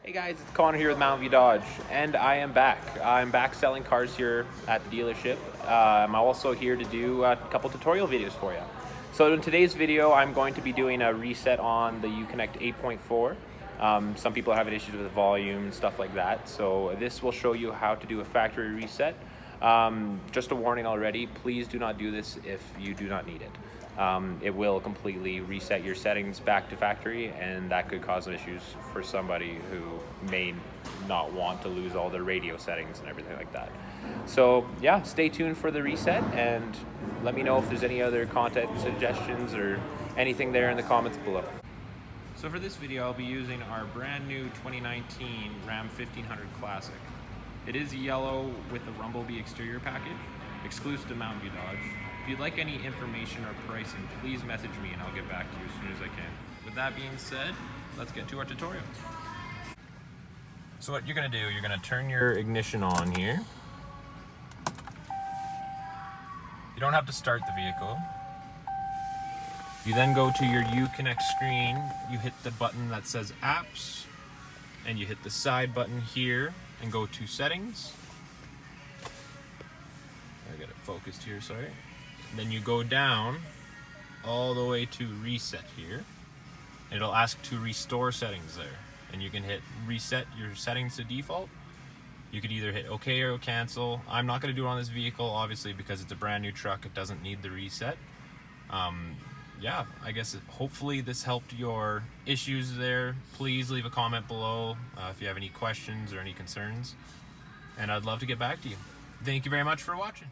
Hey guys, it's Connor here with Mountain View Dodge, and I am back. I'm back selling cars here at the dealership. I'm also here to do a couple tutorial videos for you. So in today's video, I'm going to be doing a reset on the Uconnect 8.4. Some people are having issues with volume and stuff like that, so this will show you how to do a factory reset. Just a warning already, please do not do this if you do not need it. It will completely reset your settings back to factory, and that could cause issues for somebody who may not want to lose all their radio settings and everything like that. So yeah, stay tuned for the reset and let me know if there's any other content suggestions or anything there in the comments below. So for this video, I'll be using our brand new 2019 Ram 1500 Classic. It is yellow with the Rumblebee exterior package, exclusive to Mountain View Dodge. If you'd like any information or pricing, please message me and I'll get back to you as soon as I can. With that being said, let's get to our tutorial. So what you're gonna do, you're gonna turn your ignition on here. You don't have to start the vehicle. You then go to your Uconnect screen, you hit the button that says apps, and you hit the side button here and go to settings. I got it focused here, sorry. Then you go down all the way to reset here. It'll ask to restore settings there. And you can hit reset your settings to default. You could either hit OK or cancel. I'm not going to do it on this vehicle, obviously, because it's a brand new truck. It doesn't need the reset. Yeah, I guess hopefully this helped your issues there. Please leave a comment below if you have any questions or any concerns. And I'd love to get back to you. Thank you very much for watching.